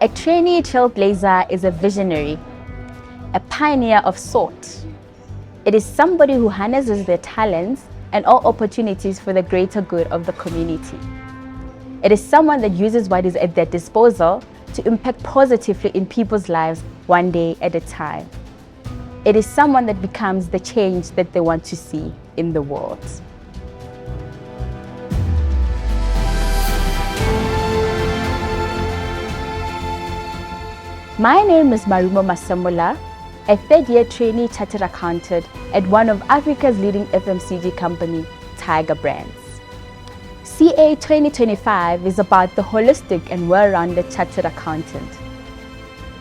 A trainee trailblazer is a visionary, a pioneer of sort. It is somebody who harnesses their talents and all opportunities for the greater good of the community. It is someone that uses what is at their disposal to impact positively in people's lives one day at a time. It is someone that becomes the change that they want to see in the world. My name is Marumo Masemola, a third-year trainee chartered accountant at one of Africa's leading FMCG company, Tiger Brands. CA 2025 is about the holistic and well-rounded chartered accountant.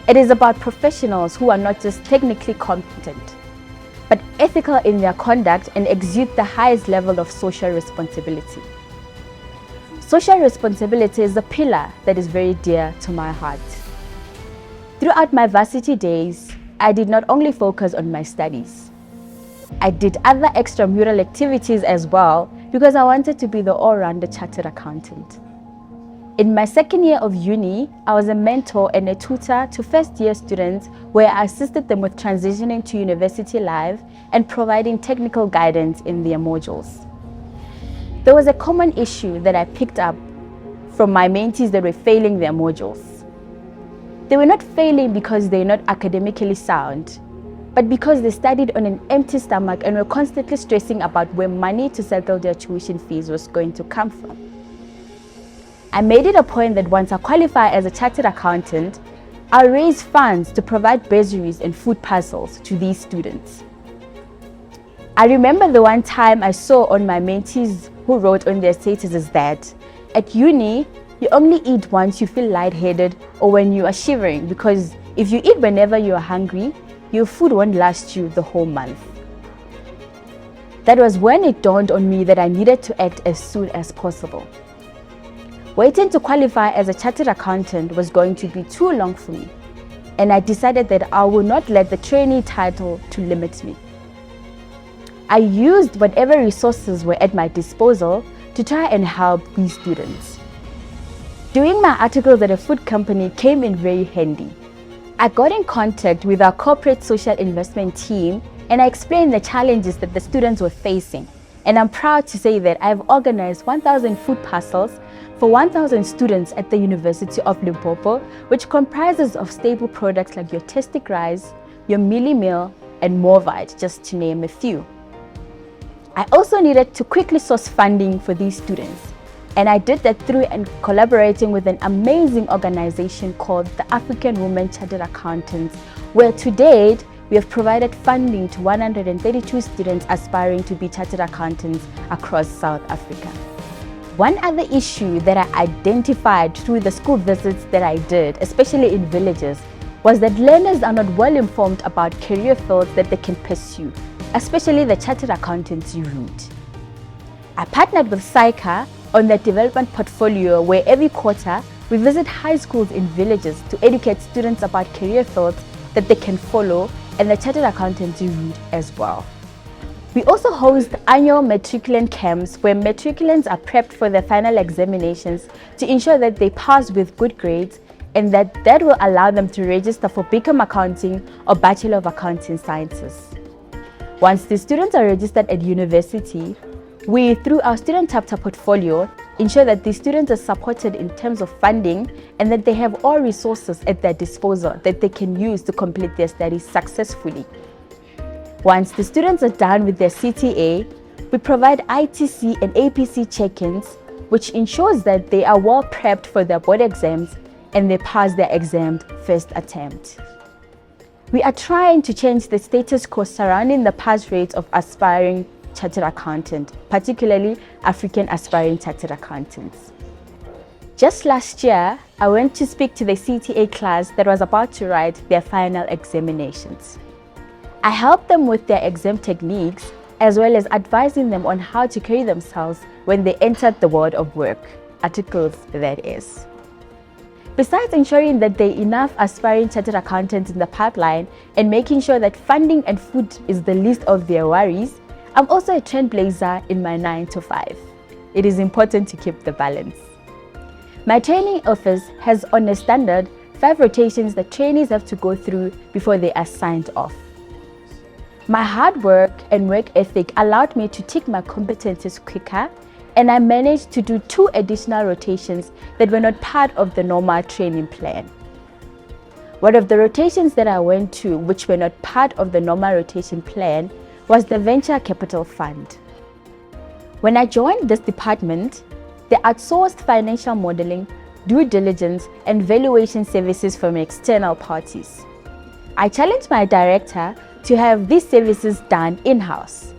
It is about professionals who are not just technically competent, but ethical in their conduct and exude the highest level of social responsibility. Social responsibility is a pillar that is very dear to my heart. Throughout my varsity days, I did not only focus on my studies. I did other extramural activities as well because I wanted to be the all-rounded chartered accountant. In my second year of uni, I was a mentor and a tutor to first-year students where I assisted them with transitioning to university life and providing technical guidance in their modules. There was a common issue that I picked up from my mentees that were failing their modules. They were not failing because they're not academically sound, but because they studied on an empty stomach and were constantly stressing about where money to settle their tuition fees was going to come from. I made it a point that once I qualify as a chartered accountant, I'll raise funds to provide bursaries and food parcels to these students. I remember the one time I saw on my mentees who wrote on their statuses that at uni, you only eat once you feel lightheaded or when you are shivering, because if you eat whenever you are hungry, your food won't last you the whole month. That was when it dawned on me that I needed to act as soon as possible. Waiting to qualify as a chartered accountant was going to be too long for me, and I decided that I would not let the trainee title to limit me. I used whatever resources were at my disposal to try and help these students. Doing my articles at a food company came in very handy. I got in contact with our corporate social investment team and I explained the challenges that the students were facing. And I'm proud to say that I've organized 1,000 food parcels for 1,000 students at the University of Limpopo, which comprises of staple products like your Tastic rice, your mealie meal, and Morvite, just to name a few. I also needed to quickly source funding for these students. And I did that through collaborating with an amazing organization called the African Women Chartered Accountants, where to date, we have provided funding to 132 students aspiring to be chartered accountants across South Africa. One other issue that I identified through the school visits that I did, especially in villages, was that learners are not well informed about career fields that they can pursue, especially the chartered accountancy route. I partnered with SAICA on their development portfolio, where every quarter we visit high schools in villages to educate students about career fields that they can follow and the chartered accountancy route as well. We also host annual matriculant camps where matriculants are prepped for their final examinations to ensure that they pass with good grades and that will allow them to register for BCom Accounting or Bachelor of Accounting Sciences. Once the students are registered at university, we, through our student chapter portfolio, ensure that the students are supported in terms of funding and that they have all resources at their disposal that they can use to complete their studies successfully. Once the students are done with their CTA, we provide ITC and APC check-ins, which ensures that they are well prepped for their board exams and they pass their exam first attempt. We are trying to change the status quo surrounding the pass rates of aspiring chartered accountant, particularly African aspiring chartered accountants. Just last year, I went to speak to the CTA class that was about to write their final examinations. I helped them with their exam techniques, as well as advising them on how to carry themselves when they entered the world of work, articles that is. Besides ensuring that there are enough aspiring chartered accountants in the pipeline and making sure that funding and food is the least of their worries, I'm also a trailblazer in my 9 to 5. It is important to keep the balance. My training office has on a standard 5 rotations that trainees have to go through before they are signed off. My hard work and work ethic allowed me to tick my competencies quicker, and I managed to do 2 additional rotations that were not part of the normal training plan. One of the rotations that I went to, which were not part of the normal rotation plan, was the Venture Capital Fund. When I joined this department, they outsourced financial modeling, due diligence, and valuation services from external parties. I challenged my director to have these services done in-house.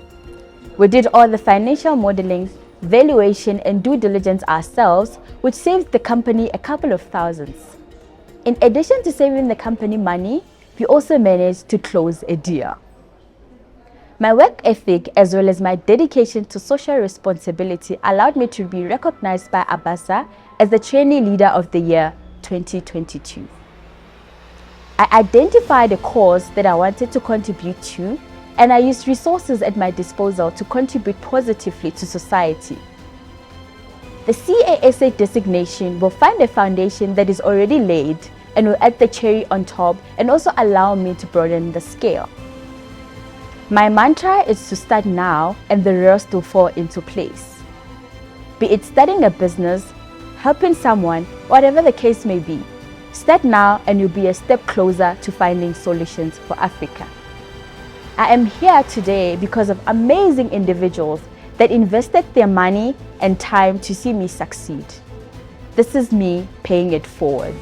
We did all the financial modeling, valuation, and due diligence ourselves, which saved the company a couple of thousands. In addition to saving the company money, we also managed to close a deal. My work ethic as well as my dedication to social responsibility allowed me to be recognized by Abasa as the Trainee Leader of the Year 2022. I identified a cause that I wanted to contribute to, and I used resources at my disposal to contribute positively to society. The CASA designation will find a foundation that is already laid and will add the cherry on top and also allow me to broaden the scale. My mantra is to start now and the rest will fall into place. Be it starting a business, helping someone, whatever the case may be, start now and you'll be a step closer to finding solutions for Africa. I am here today because of amazing individuals that invested their money and time to see me succeed. This is me paying it forward.